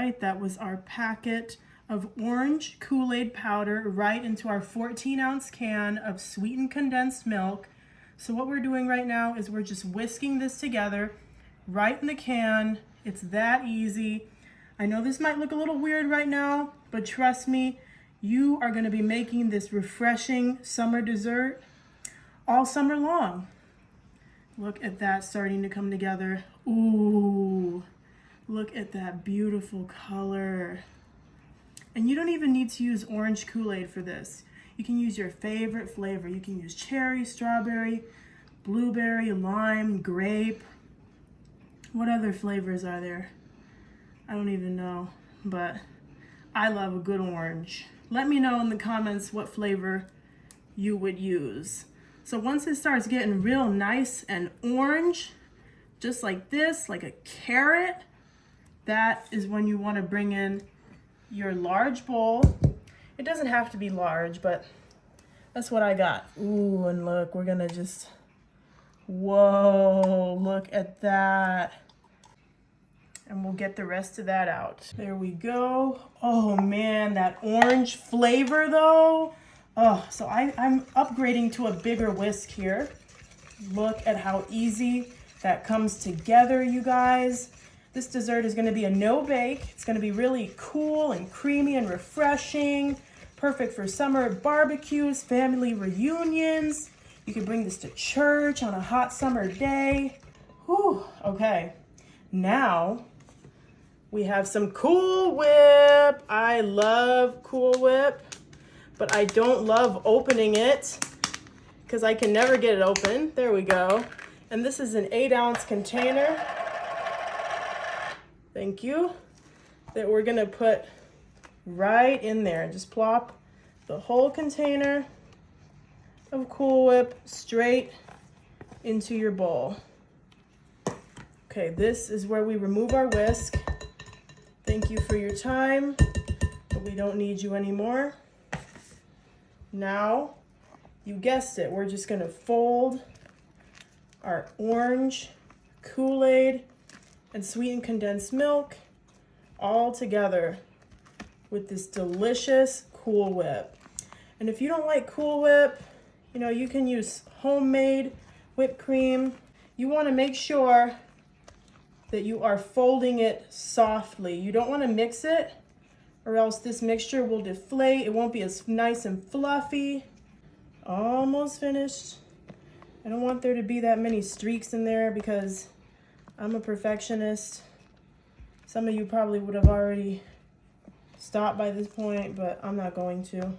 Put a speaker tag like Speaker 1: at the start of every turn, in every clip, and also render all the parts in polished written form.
Speaker 1: right, that was our packet of orange Kool-Aid powder right into our 14-ounce can of sweetened condensed milk. So what we're doing right now is we're just whisking this together right in the can. It's that easy. I know this might look a little weird right now, but trust me, you are going to be making this refreshing summer dessert all summer long. Look at that starting to come together. Ooh, look at that beautiful color. And you don't even need to use orange Kool-Aid for this. You can use your favorite flavor. You can use cherry, strawberry, blueberry, lime, grape. What other flavors are there? I don't even know, but I love a good orange. Let me know in the comments what flavor you would use. So once it starts getting real nice and orange, just like this, like a carrot, that is when you want to bring in your large bowl. It doesn't have to be large, but that's what I got. Ooh, and look, we're gonna just, whoa, look at that. And we'll get the rest of that out. There we go. Oh man, that orange flavor though. Oh, so I'm upgrading to a bigger whisk here. Look at how easy that comes together, you guys. This dessert is gonna be a no bake. It's gonna be really cool and creamy and refreshing. Perfect for summer barbecues, family reunions. You can bring this to church on a hot summer day. Whew, okay. Now, we have some Cool Whip. I love Cool Whip, but I don't love opening it because I can never get it open. There we go. And this is an 8-ounce container. Thank you. That we're gonna put right in there. Just plop the whole container of Cool Whip straight into your bowl. Okay, this is where we remove our whisk. Thank you for your time, but we don't need you anymore. Now, you guessed it, we're just gonna fold our orange Kool-Aid and sweetened condensed milk all together with this delicious Cool Whip. And if you don't like Cool Whip, you know, you can use homemade whipped cream. You wanna make sure that you are folding it softly. You don't want to mix it or else this mixture will deflate. It won't be as nice and fluffy. Almost finished. I don't want there to be that many streaks in there because I'm a perfectionist. Some of you probably would have already stopped by this point, but I'm not going to.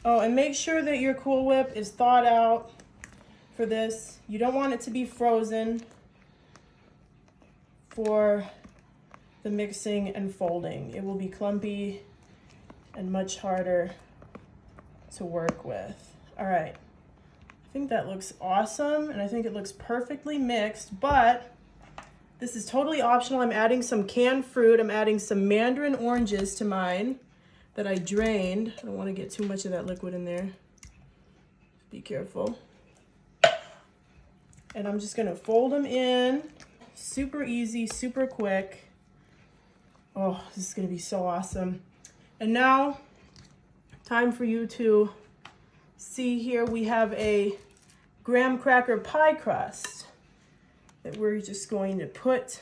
Speaker 1: Oh, and make sure that your Cool Whip is thawed out for this. You don't want it to be frozen for the mixing and folding. It will be clumpy and much harder to work with. All right, I think that looks awesome and I think it looks perfectly mixed, but this is totally optional. I'm adding some canned fruit. I'm adding some mandarin oranges to mine that I drained. I don't want to get too much of that liquid in there. Be careful. And I'm just gonna fold them in. Super easy, super quick. Oh, this is gonna be so awesome. And now, time for you to see here. We have a graham cracker pie crust that we're just going to put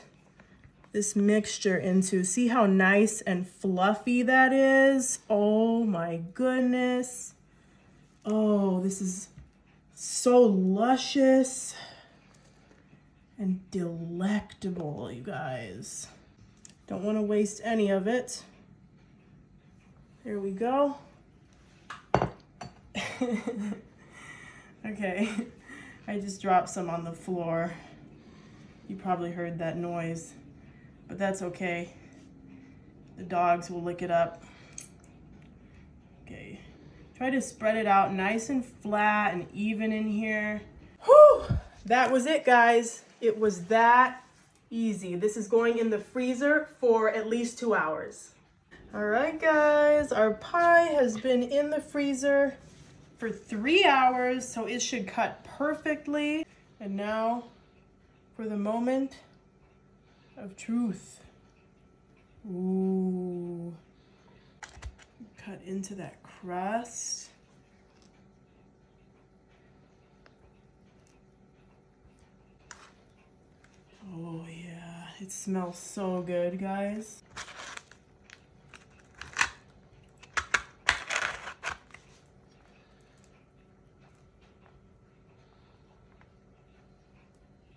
Speaker 1: this mixture into. See how nice and fluffy that is? Oh my goodness. Oh, this is so luscious and delectable, you guys. Don't want to waste any of it. There we go. Okay, I just dropped some on the floor. You probably heard that noise, but that's okay. The dogs will lick it up. Okay, try to spread it out nice and flat and even in here. Whew, that was it, guys. It was that easy. This is going in the freezer for at least 2 hours. All right, guys, our pie has been in the freezer for 3 hours, so it should cut perfectly. And now for the moment of truth. Ooh. Cut into that crust. Oh yeah, it smells so good, guys.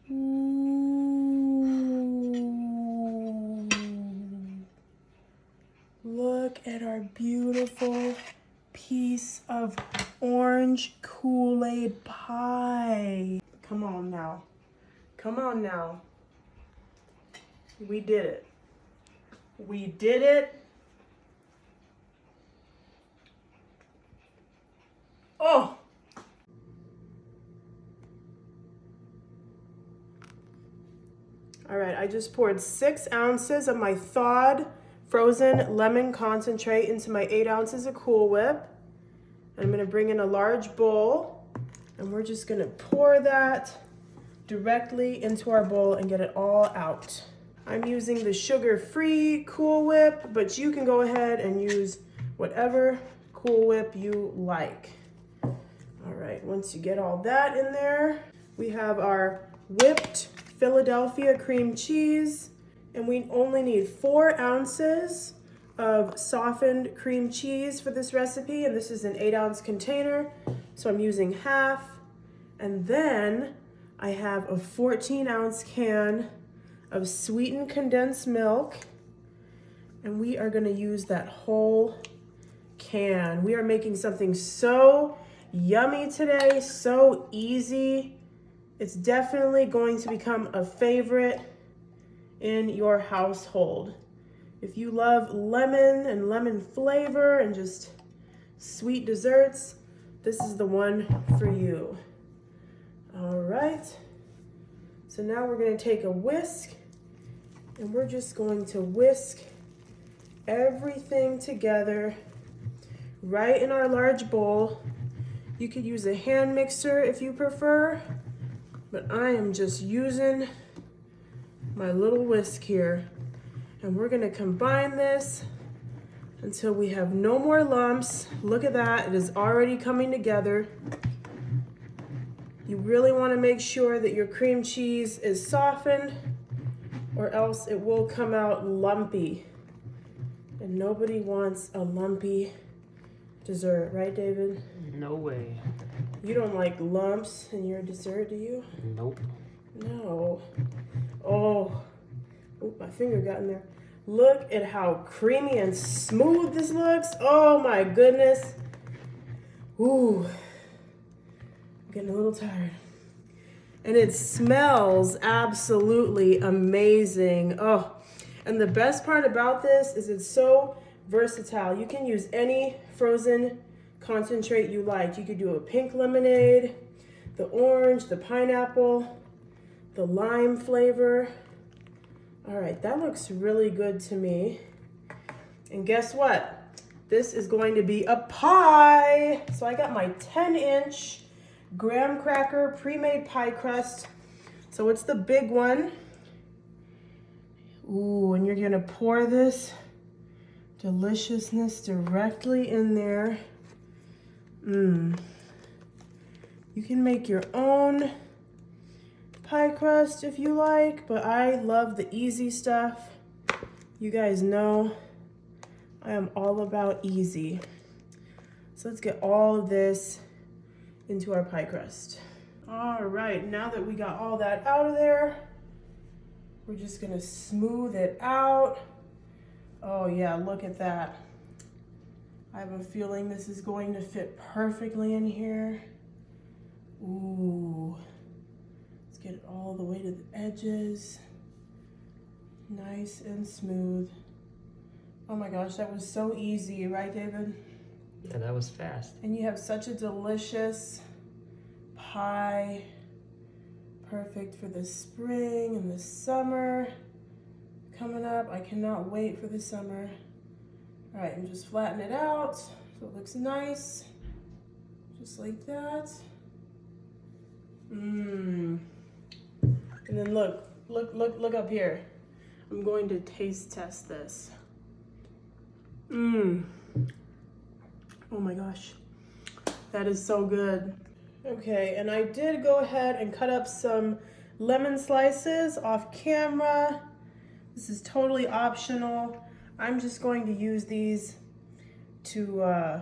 Speaker 1: Ooh. Look at our beautiful piece of orange Kool-Aid pie. Come on now. Come on now. We did it. We did it. Oh! All right, I just poured 6 ounces of my thawed frozen lemon concentrate into my 8 ounces of Cool Whip. I'm gonna bring in a large bowl and we're just gonna pour that directly into our bowl and get it all out. I'm using the sugar-free Cool Whip, but you can go ahead and use whatever Cool Whip you like. All right, once you get all that in there, we have our whipped Philadelphia cream cheese, and we only need 4 ounces of softened cream cheese for this recipe, and this is an 8-ounce container, so I'm using half. And then I have a 14-ounce can of sweetened condensed milk, and we are gonna use that whole can. We are making something so yummy today, so easy. It's definitely going to become a favorite in your household. If you love lemon and lemon flavor and just sweet desserts, this is the one for you. All right, so now we're gonna take a whisk and we're just going to whisk everything together right in our large bowl. You could use a hand mixer if you prefer, but I am just using my little whisk here. And we're gonna combine this until we have no more lumps. Look at that, it is already coming together. You really wanna make sure that your cream cheese is softened or else it will come out lumpy. And nobody wants a lumpy dessert, right, David?
Speaker 2: No way.
Speaker 1: You don't like lumps in your dessert, do you?
Speaker 2: Nope.
Speaker 1: No. Oh, my finger got in there. Look at how creamy and smooth this looks. Oh my goodness. Ooh, I'm getting a little tired. And it smells absolutely amazing. Oh, and the best part about this is it's so versatile. You can use any frozen concentrate you like. You could do a pink lemonade, the orange, the pineapple, the lime flavor. All right, that looks really good to me. And guess what? This is going to be a pie. So I got my 10-inch graham cracker pre-made pie crust. So it's the big one. Ooh, and you're gonna pour this deliciousness directly in there. You can make your own pie crust if you like, but I love the easy stuff. You guys know I am all about easy. So let's get all of this into our pie crust. All right, now that we got all that out of there, we're just gonna smooth it out. Oh yeah, look at that. I have a feeling this is going to fit perfectly in here. Ooh, let's get it all the way to the edges. Nice and smooth. Oh my gosh, that was so easy, right, David?
Speaker 2: Yeah, that was fast.
Speaker 1: And you have such a delicious pie. Perfect for the spring and the summer coming up. I cannot wait for the summer. All right, and just flatten it out so it looks nice. Just like that. And then look up here. I'm going to taste test this. Mmm. Oh my gosh. That is so good. Okay, and I did go ahead and cut up some lemon slices off camera. This is totally optional. I'm just going to use these to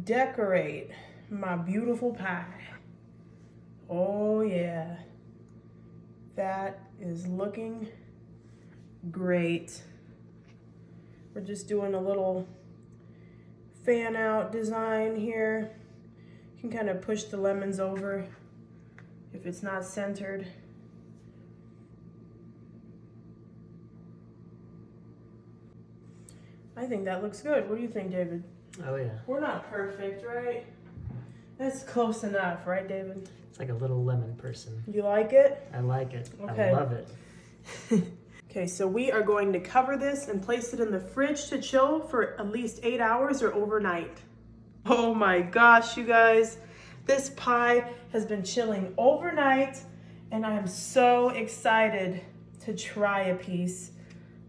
Speaker 1: decorate my beautiful pie. Oh yeah, that is looking great. We're just doing a little fan out design here. You can kind of push the lemons over if it's not centered. I think that looks good. What do you think, David?
Speaker 2: Oh yeah.
Speaker 1: We're not perfect, right? That's close enough, right, David?
Speaker 2: It's like a little lemon person.
Speaker 1: You like it?
Speaker 2: I like it.
Speaker 1: Okay.
Speaker 2: I love it.
Speaker 1: Okay, so we are going to cover this and place it in the fridge to chill for at least 8 hours or overnight. Oh my gosh, you guys. This pie has been chilling overnight and I am so excited to try a piece.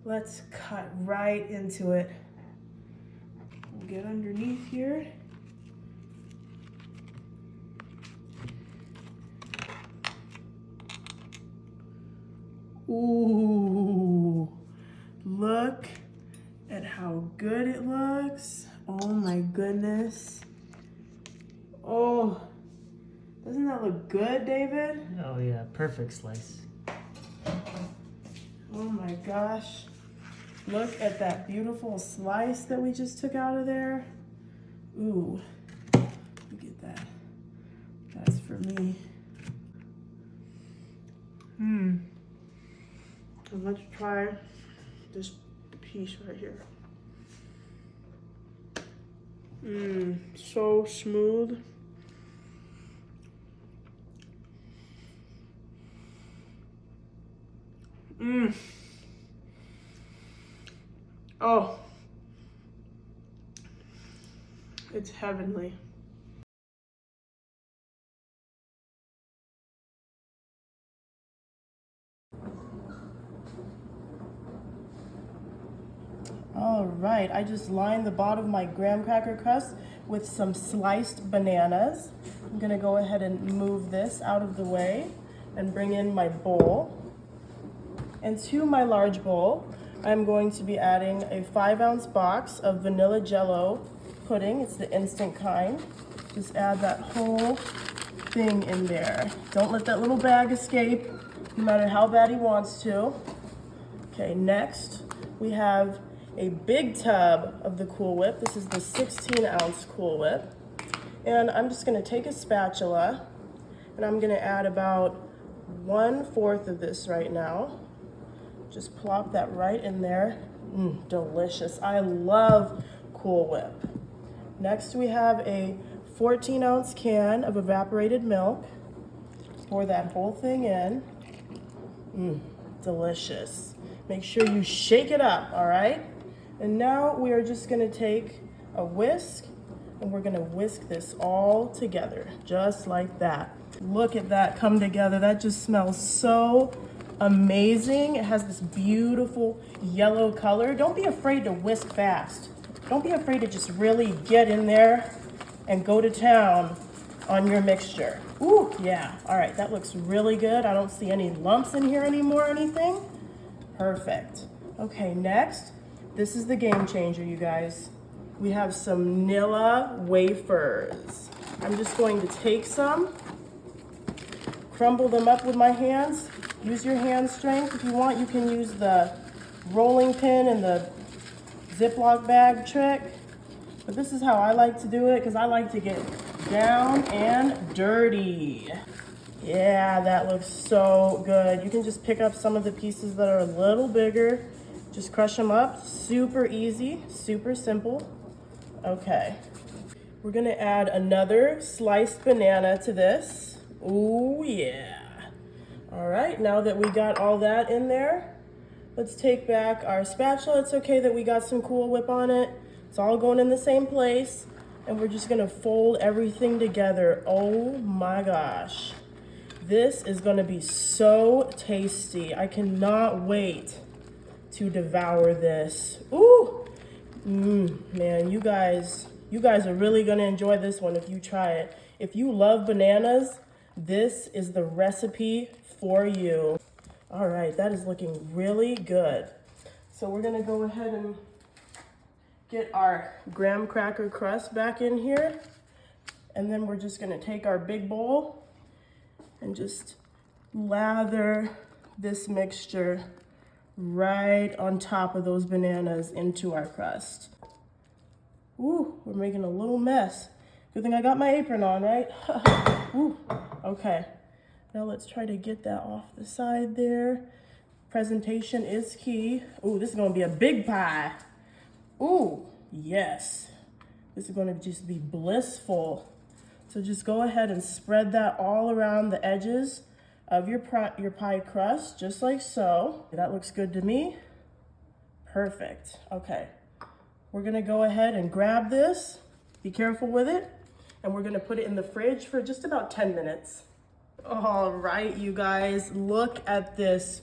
Speaker 1: Let's cut right into it. We'll get underneath here. Ooh, look at how good it looks. Oh my goodness. Oh, doesn't that look good, David?
Speaker 2: Oh yeah, perfect slice.
Speaker 1: Oh my gosh. Look at that beautiful slice that we just took out of there. Ooh, look at that. That's for me. And let's try this piece right here. So smooth. Oh, it's heavenly. All right, I just lined the bottom of my graham cracker crust with some sliced bananas. I'm gonna go ahead and move this out of the way and bring in my bowl. And to my large bowl, I'm going to be adding a 5-ounce box of vanilla jello pudding. It's the instant kind. Just add that whole thing in there. Don't let that little bag escape, no matter how bad he wants to. Okay, next we have a big tub of the Cool Whip. This is the 16-ounce Cool Whip. And I'm just gonna take a spatula and I'm gonna add about 1/4 of this right now. Just plop that right in there. Delicious. I love Cool Whip. Next we have a 14-ounce can of evaporated milk. Pour that whole thing in. Delicious. Make sure you shake it up, all right? And now we are just gonna take a whisk and we're gonna whisk this all together, just like that. Look at that come together. That just smells so amazing. It has this beautiful yellow color. Don't be afraid to whisk fast. Don't be afraid to just really get in there and go to town on your mixture. Ooh, yeah. All right, that looks really good. I don't see any lumps in here anymore or anything. Perfect. Okay, next, this is the game changer, you guys. We have some Nilla wafers. I'm just going to take some, crumble them up with my hands. Use your hand strength. If you want, you can use the rolling pin and the Ziploc bag trick. But this is how I like to do it because I like to get down and dirty. Yeah, that looks so good. You can just pick up some of the pieces that are a little bigger. Just crush them up. Super easy, super simple. Okay. We're gonna add another sliced banana to this. Ooh, yeah. All right, now that we got all that in there, let's take back our spatula. It's okay that we got some Cool Whip on it. It's all going in the same place. And we're just gonna fold everything together. Oh my gosh. This is gonna be so tasty. I cannot wait to devour this. Ooh, man, you guys are really gonna enjoy this one if you try it. If you love bananas, this is the recipe for you. All right, that is looking really good. So we're gonna go ahead and get our graham cracker crust back in here. And then we're just gonna take our big bowl and just lather this mixture right on top of those bananas into our crust. Ooh, we're making a little mess. Good thing I got my apron on, right? Ooh, okay. Now let's try to get that off the side there. Presentation is key. Ooh, this is gonna be a big pie. Ooh, yes. This is gonna just be blissful. So just go ahead and spread that all around the edges of your pie crust, just like so. That looks good to me. Perfect, okay. We're gonna go ahead and grab this, be careful with it, and we're gonna put it in the fridge for just about 10 minutes. All right, you guys, look at this.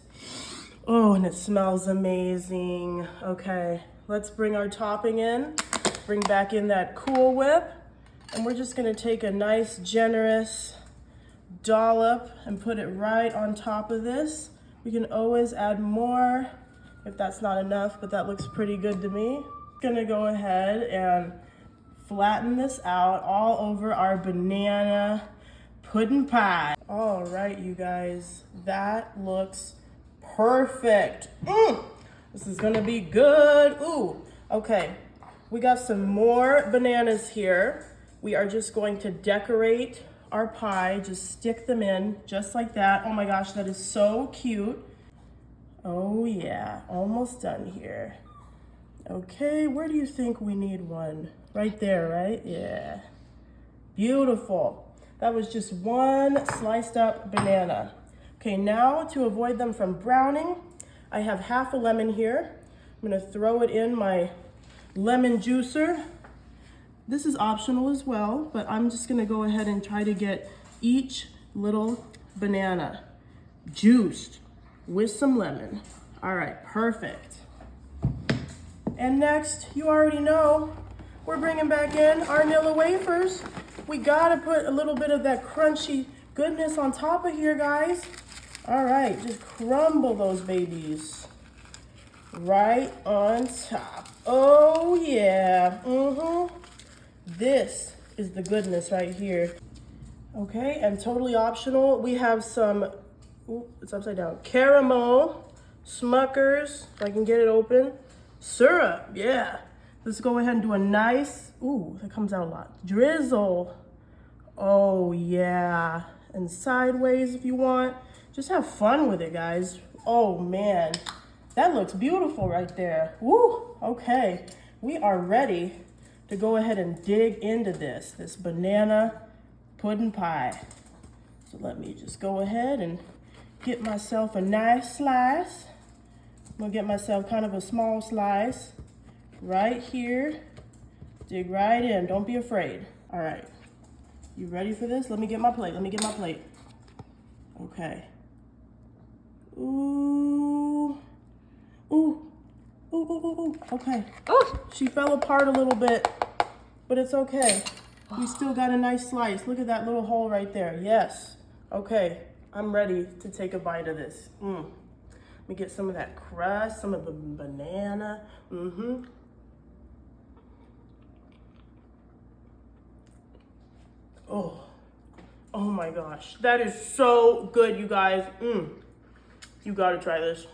Speaker 1: Oh, and it smells amazing. Okay, let's bring our topping in, bring back in that Cool Whip, and we're just gonna take a nice, generous dollop and put it right on top of this. We can always add more if that's not enough, but that looks pretty good to me. Gonna go ahead and flatten this out all over our banana pudding pie. All right, you guys, that looks perfect. This is gonna be good. Ooh, okay. We got some more bananas here. We are just going to decorate our pie, just stick them in just like that. Oh my gosh, that is so cute. Oh yeah, almost done here. Okay, where do you think we need one? Right there, right? Yeah. Beautiful. That was just one sliced up banana. Okay, now to avoid them from browning, I have half a lemon here. I'm gonna throw it in my lemon juicer. This is optional as well, but I'm just gonna go ahead and try to get each little banana juiced with some lemon. All right, perfect. And next, you already know, we're bringing back in our Nilla wafers. We gotta put a little bit of that crunchy goodness on top of here, guys. All right, just crumble those babies right on top. Oh yeah, This is the goodness right here. Okay, and totally optional, we have some, ooh, it's upside down, caramel, Smuckers, if I can get it open, syrup, yeah. Let's go ahead and do a nice, ooh, that comes out a lot, drizzle. Oh yeah, and sideways if you want. Just have fun with it, guys. Oh man, that looks beautiful right there. Woo, okay. We are ready to go ahead and dig into this banana pudding pie. So let me just go ahead and get myself a nice slice. I'm gonna get myself kind of a small slice right here. Dig right in, don't be afraid. All right, you ready for this? Let me get my plate, Okay. Ooh, okay. Oh, she fell apart a little bit, but it's okay. We still got a nice slice. Look at that little hole right there. Yes. Okay, I'm ready to take a bite of this. Let me get some of that crust, some of the banana. Oh my gosh, that is so good, you guys. You gotta try this.